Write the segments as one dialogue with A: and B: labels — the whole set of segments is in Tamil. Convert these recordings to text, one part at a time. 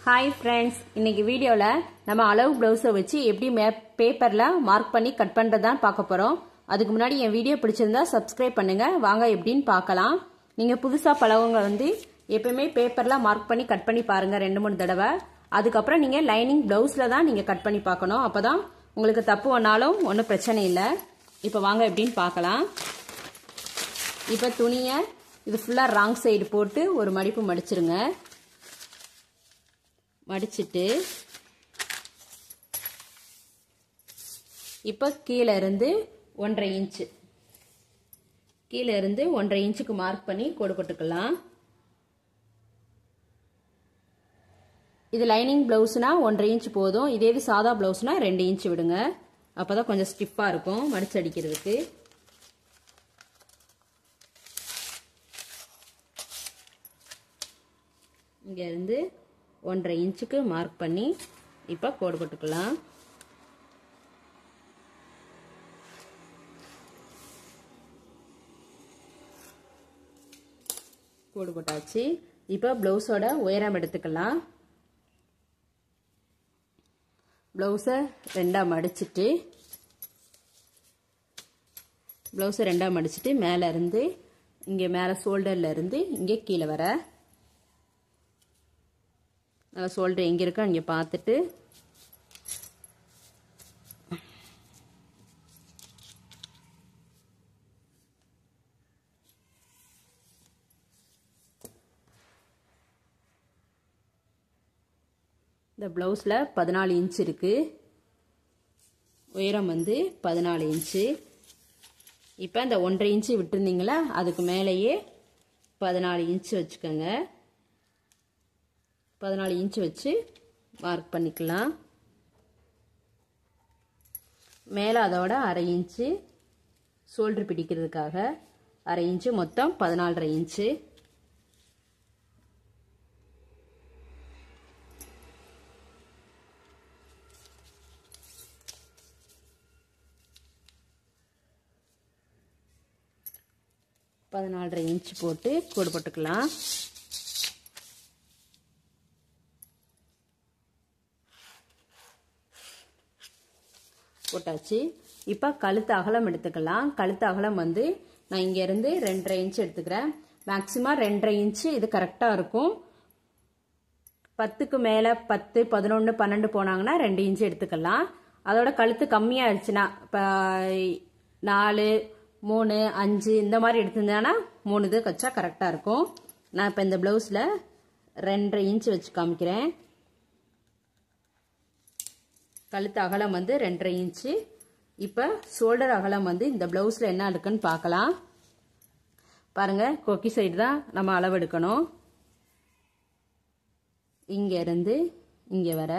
A: Hi friends, இன்னைக்கு வீடியோல நம்ம அளவு ப்ளவுஸை வச்சு எப்படி பேப்பர்ல மார்க் பண்ணி கட் பண்றதான் பார்க்க போறோம். அதுக்கு முன்னாடி என் வீடியோ பிடிச்சிருந்தா சப்ஸ்கிரைப் பண்ணுங்க. வாங்க எப்படின்னு பார்க்கலாம். நீங்க புதுசா பழகுங்க எப்பவுமே பேப்பர்ல மார்க் பண்ணி கட் பண்ணி பாருங்க 2-3 தடவை. அதுக்கப்புறம் நீங்க லைனிங் ப்ளவுஸ்ல தான் நீங்க கட் பண்ணி பார்க்கணும். அப்பதான் உங்களுக்கு தப்பு வந்தாலும் ஒன்றும் பிரச்சனை இல்லை. இப்போ வாங்க எப்படின்னு பார்க்கலாம். இப்போ துணியை இது ஃபுல்லா ராங் சைடு போட்டு ஒரு மடிப்பு மடிச்சிருங்க. மடிச்சிட்டு இப்போ கீழே இருந்து 1.5 இன்ச் கீழே இருந்து 1.5 இன்ச்சுக்கு மார்க் பண்ணி கோடு போட்டுக்கலாம். இது லைனிங் பிளவுஸ்னா 1.5 இன்ச் போதும். இதே இது சாதா பிளவுஸ்னா 2 இன்ச் விடுங்க. அப்பதான் கொஞ்சம் ஸ்டிஃபா இருக்கும் மடிச்சு அடிக்கிறதுக்கு. இங்க இருந்து 1.5 இன்ச்சுக்கு மார்க் பண்ணி இப்போ கோடு போட்டுக்கலாம். கோடு போட்டாச்சு. இப்போ பிளவுஸோட உயரம் எடுத்துக்கலாம். பிளவுஸை 2ஆ மடிச்சிட்டு மேலே இருந்து இங்கே மேலே ஷோல்டர்ல இருந்து இங்கே கீழே வர ஷோல்டர் எங்கே இருக்கோ இங்கே பார்த்துட்டு இந்த ப்ளவுஸில் 14 இன்ச் இருக்கு. உயரம் 14 இன்ச்சு. இப்போ இந்த 1.5 இன்ச்சு விட்டுருந்தீங்களா அதுக்கு மேலேயே 14 இன்ச்சு வச்சுக்கோங்க. 14 இன்ச் வச்சு மார்க் பண்ணிக்கலாம். மேலே அதோட 1/2 இன்ச்சு ஷோல்டர் பிடிக்கிறதுக்காக 1/2 இன்ச்சு, மொத்தம் 14.5 இன்ச்சு. இன்ச் போட்டு கோடு போட்டுக்கலாம். போட்டாச்சு. இப்போ கழுத்து அகலம் எடுத்துக்கலாம். கழுத்து அகலம் நான் இங்க இருந்து 2.5 இன்ச் எடுத்துக்கிறேன். மேக்சிமம் 2.5 இன்ச் இது கரெக்டா இருக்கும். 10க்கு மேல 10, 11, 12 போனாங்கன்னா 2 இன்ச் எடுத்துக்கலாம். அதோட கழுத்து கம்மியா ஆயிடுச்சுன்னா இப்போ 4, 3, 5 இந்த மாதிரி எடுத்திருந்தேன்னா 3 இது வச்சா கரெக்டா இருக்கும். நான் இப்போ இந்த பிளவுஸ்ல 2.5 இன்ச் வச்சு காமிக்கிறேன். கழுத்து அகலம் 2.5 இன்ச்சு. இப்போ ஷோல்டர் அகலம் இந்த பிளவுஸ்ல என்ன இருக்குன்னு பார்க்கலாம். பாருங்க, கொக்கி சைடு தான் நம்ம அளவு எடுக்கணும். இங்க இருந்து இங்க வர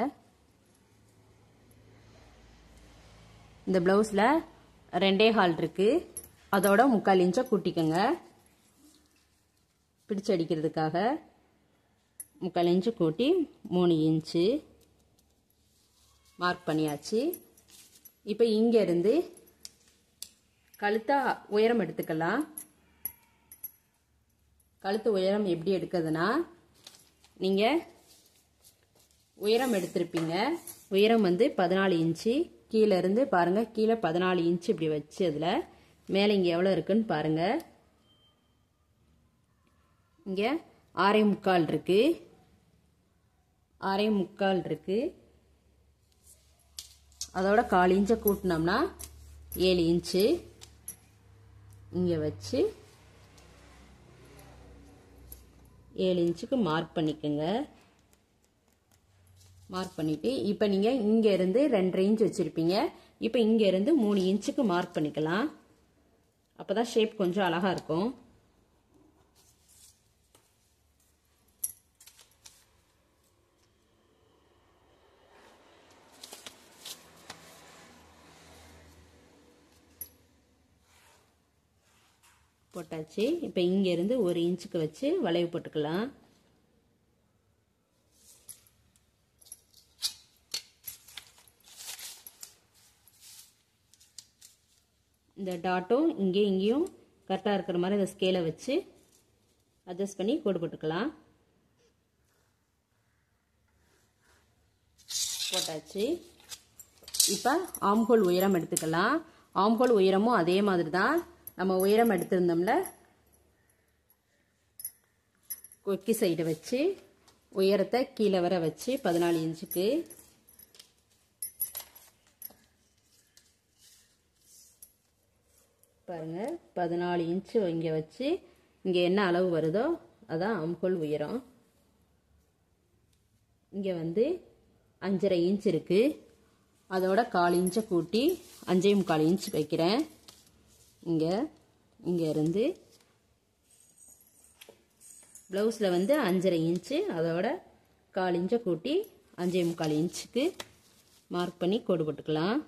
A: இந்த பிளவுஸ்ல 2.25 இருக்கு. அதோட 3/4 இன்ச்சை கூட்டிக்கோங்க. பிடிச்சு அடிக்கிறதுக்காக 3/4 இன்ச்சு கூட்டி 3 இன்ச்சு மார்க் பண்ணியாச்சு. இப்போ இங்க இருந்து கழுத்து உயரம் எடுத்துக்கலாம். கழுத்து உயரம் எப்படி எடுக்கிறதுனா, நீங்க உயரம் எடுத்திருப்பீங்க. உயரம் 14 இன்ச்சு. கீழே இருந்து பாருங்க, கீழே 14 இன்ச்சு இப்படி வச்சு அதுல மேலே இங்க எவ்வளவு இருக்குன்னு பாருங்க. இங்க 6.25 இருக்கு. 6.25 இருக்கு. அதோட 1/4 இன்ச்சை கூட்டினோம்னா 7 இன்ச்சு இங்க வச்சு 7 இன்ச்சுக்கு மார்க் பண்ணிக்கோங்க. மார்க் பண்ணிட்டு இப்போ நீங்க இங்க இருந்து 2.5 இன்ச் வச்சிருப்பீங்க. இப்போ இங்க இருந்து 3 இன்ச்சுக்கு மார்க் பண்ணிக்கலாம். அப்பதான் ஷேப் கொஞ்சம் அழகா இருக்கும். போட்டாச்சு. இப்போ இங்க இருந்து 1 இன்ச்சுக்கு வச்சு வளைவு போட்டுக்கலாம். இந்த டாட்டும் இங்கேயும் கரெக்டா இருக்கிற மாதிரி இந்த ஸ்கேலை வச்சு அட்ஜஸ்ட் பண்ணி கோடு போட்டுக்கலாம். போட்டாச்சு. இப்போ ஆம்ஹோல் உயரம் எடுத்துக்கலாம். ஆம்ஹோல் உயரமும் அதே மாதிரி தான். நம்ம உயரம் எடுத்திருந்தோம்ல, கொக்கி சைடு வச்சு உயரத்தை கீழே வர வச்சு 14 இன்ச்சுக்கு பாருங்க 14 இன்ச்சு இங்கே வச்சு இங்கே என்ன அளவு வருதோ அதான் ஆம்ஹோல் உயரம். இங்கே வந்து 5.5 இன்ச் இருக்கு. அதோட 1/4 இன்ச்சை கூட்டி 5.25 இன்ச் வைக்கிறேன். இங்கே இருந்து ப்ளவுஸில் வந்து 5.5 இன்ச்சு, அதோட 1/4 இன்ச்சை கூட்டி 5.25 இன்ச்சுக்கு மார்க் பண்ணி கோடு போட்டுக்கலாம்.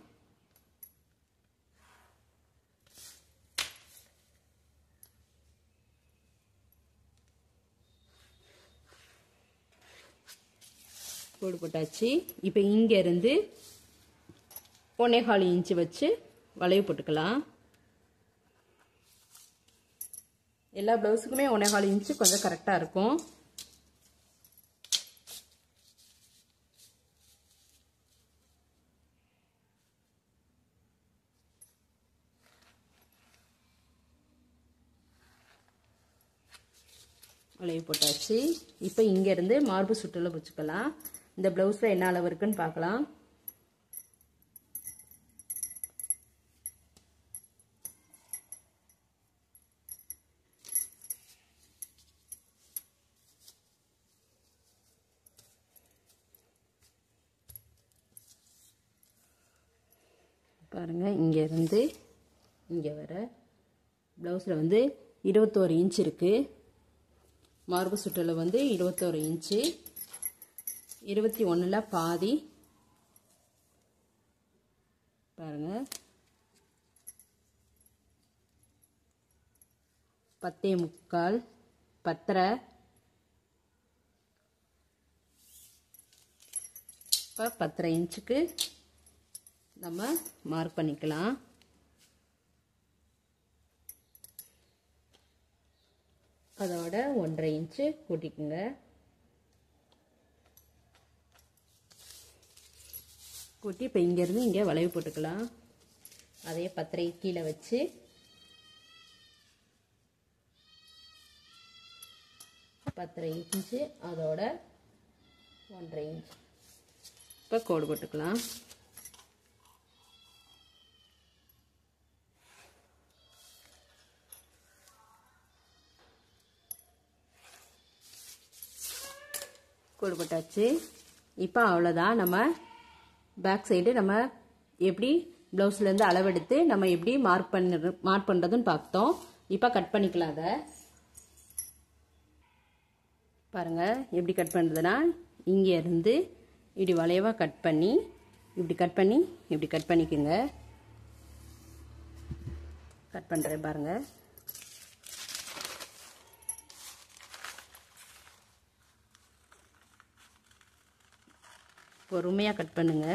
A: கோடு போட்டாச்சு. இப்போ இங்கே இருந்து 1.25 இன்ச்சு வச்சு வளைவு போட்டுக்கலாம். எல்லா ப்ளவுஸுக்குமே 1.25 இன்ச்சு கொஞ்சம் கரெக்டாக இருக்கும். வளைவு போட்டாச்சு. இப்போ இங்கேருந்து மார்பு சுற்றுல வச்சுக்கலாம். இந்த ப்ளவுஸில் என்ன அளவு இருக்குன்னு பார்க்கலாம். பாருங்க, இங்கேருந்து இங்கே வர ப்ளவுஸில் வந்து 21 இன்ச் இருக்குது. மார்பு சுற்றில் வந்து 21 இன்ச்சு. 21ல் பாதி பாருங்க 10.25 10.5. இப்போ 10.5 இன்ச்சுக்கு நம்ம மார்க் பண்ணிக்கலாம். அதோட 1.5 இன்ச்சு கூட்டிக்குங்க. கூட்டி இப்போ இங்கேருந்து இங்கே வளைவு போட்டுக்கலாம். அதே 10.5 கீழே வச்சு பத்தரை இன்ச்சு, அதோட 1.5 இன்ச் இப்போ கோடு போட்டுக்கலாம். கோடு போட்டாச்சு. இப்போ அவ்வளோதான். நம்ம பேக் சைடு நம்ம எப்படி ப்ளவுஸ்லேருந்து அளவெடுத்து நம்ம எப்படி மார்க் பண்ணுறதுன்னு பார்த்தோம். இப்போ கட் பண்ணிக்கலாம். அதை பாருங்கள் எப்படி கட் பண்ணுறதுன்னா, இங்கேருந்து இப்படி வளைவாக கட் பண்ணி இப்படி கட் பண்ணிக்கோங்க. கட் பண்ணுறேன் பாருங்கள். பொறுமையாக கட் பண்ணுங்க.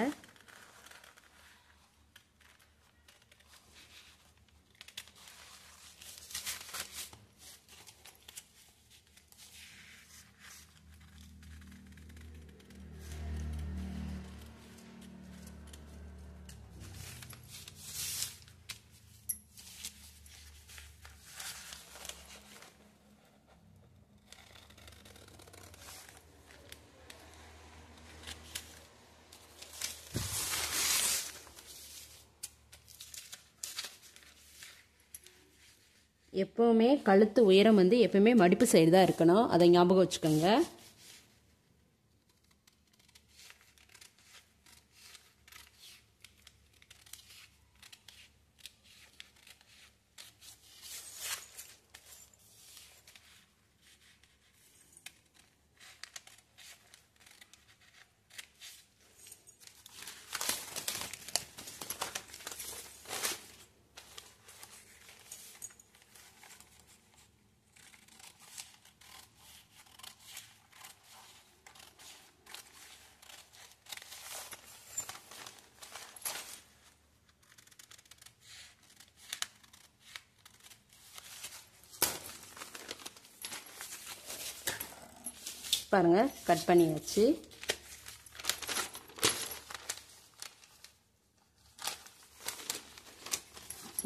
A: எப்போவுமே கழுத்து உயரம் வந்து எப்பவுமே மடிப்பு சைடு தான் இருக்கணும். அதை ஞாபகம் வச்சுக்கோங்க. பாருங்க, கட் பண்ணியாச்சு.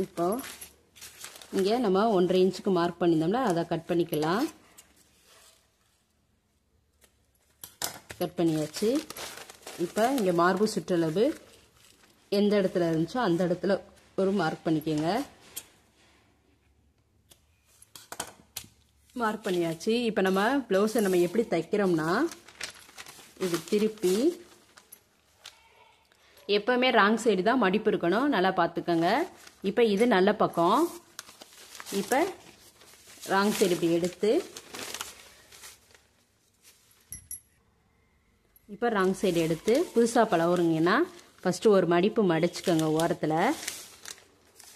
A: இப்போ இங்கே நம்ம 1.5 இன்ச்சுக்கு மார்க் பண்ணியிருந்தோம்ல அதை கட் பண்ணிக்கலாம். கட் பண்ணியாச்சு. இப்போ இங்கே மார்பு சுற்றளவு எந்த இடத்துல இருந்துச்சோ அந்த இடத்துல ஒரு மார்க் பண்ணிக்கோங்க. மார்க் பண்ணியாச்சு. இப்போ நம்ம ப்ளவுஸை நம்ம எப்படி தைக்கிறோம்னா இது திருப்பி எப்போவுமே ராங் சைடு தான் மடிப்பு இருக்கணும், நல்லா பார்த்துக்கோங்க. இப்போ இது நல்ல பக்கம். இப்போ ராங் சைடு இப்படி எடுத்து இப்போ ராங் சைடு எடுத்து புதுசாக பழகுறீங்கன்னா ஃபஸ்ட்டு ஒரு மடிப்பு மடிச்சுக்கோங்க. ஓரத்தில்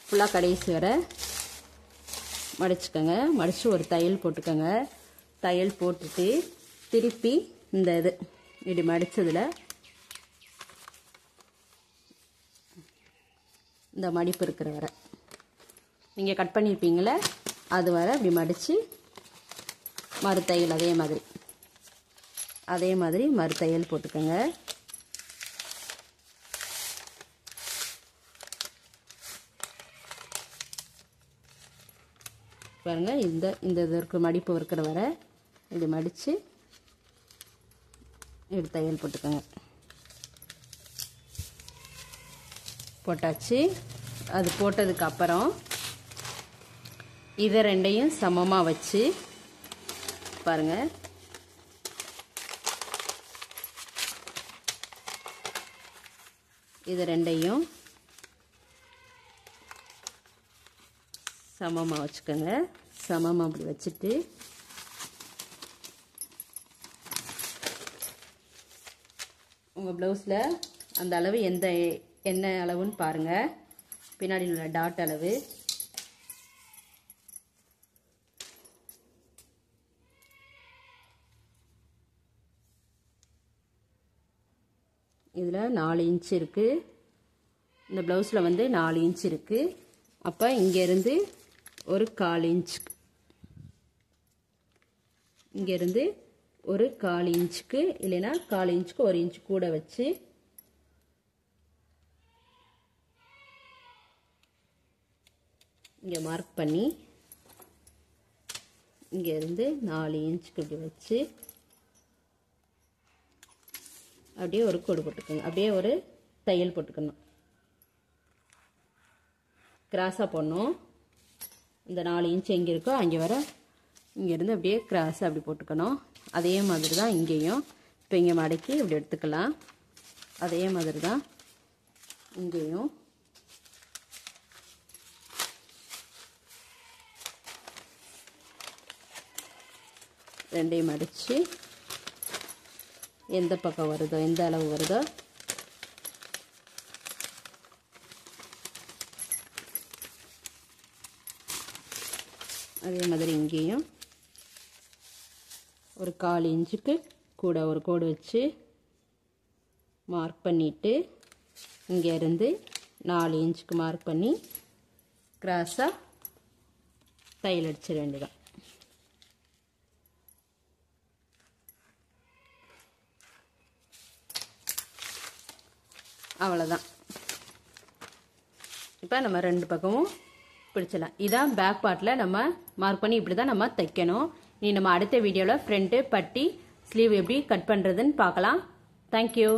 A: ஃபுல்லாக கடைசி வரை மடிச்சுக்கோங்க. மடித்து ஒரு தையல் போட்டுக்கோங்க. தையல் போட்டுட்டு திருப்பி இந்த இது இப்படி மடித்ததில் இந்த மடிப்பு இருக்கிற வரை நீங்கள் கட் பண்ணியிருப்பீங்களே அது வரை இப்படி மடித்து மறுதையல் அதே மாதிரி மறுதையல் போட்டுக்கோங்க. பாருங்க இந்த இதற்கு மடிப்பு இருக்கிற வரை இப்படி மடித்து இப்படி தையல் போட்டுக்கோங்க. போட்டாச்சு. அது போட்டதுக்கு அப்புறம் இதை ரெண்டையும் சமமாக வச்சு பாருங்க. இது ரெண்டையும் சமமாக வச்சுக்கோங்க. சமமாக அப்படி வச்சுட்டு உங்கள் ப்ளவுஸில் அந்த அளவு என்ன அளவுன்னு பாருங்கள். பின்னாடி உள்ள டாட் அளவு இதில் 4 இன்ச் இருக்குது. இந்த ப்ளவுஸில் வந்து 4 இன்ச் இருக்குது. அப்போ இங்கேருந்து ஒரு 1/4 இன்ச், இங்கேருந்து ஒரு 1/4 இன்ச்சுக்கு இல்லைன்னா 1/4 இன்ச்சுக்கு 1 இன்ச் கூட வச்சு இங்கே மார்க் பண்ணி இங்கேருந்து 4 இன்ச்சுக்கு இப்படி வச்சு அப்படியே ஒரு கோடு போட்டுக்கோங்க. அப்படியே ஒரு தையல் போட்டுக்கணும். கிராஸாக போடணும். இந்த 4 இன்ச் எங்கே இருக்கோ அங்கே வர இங்கேருந்து அப்படியே கிராஸாக அப்படி போட்டுக்கணும். அதே மாதிரி தான் இங்கேயும். இப்போ இங்கே மடக்கி இப்படி எடுத்துக்கலாம். அதே மாதிரி தான் இங்கேயும். ரெண்டையும் மடித்து எந்த பக்கம் வருதோ எந்த அளவு வருதோ அதே மாதிரி இங்கேயும் ஒரு 1/4 இன்ச்சுக்கு கூட ஒரு கோடு வச்சு மார்க் பண்ணிவிட்டு இங்கேருந்து 4 இன்ச்சுக்கு மார்க் பண்ணி கிராஸாக தையல் அடிச்சிட வேண்டியதான். அவ்வளோதான். இப்போ நம்ம 2 பக்கமும் பிடிச்சலாம். இதான் பேக் பார்ட்டில் நம்ம மார்க் பண்ணி இப்படி தான் நம்ம தைக்கணும். இனி நம்ம அடுத்த வீடியோவில் ஃப்ரண்ட்டு பட்டி ஸ்லீவ் எப்படி கட் பண்ணுறதுன்னு பார்க்கலாம். தேங்க்யூ.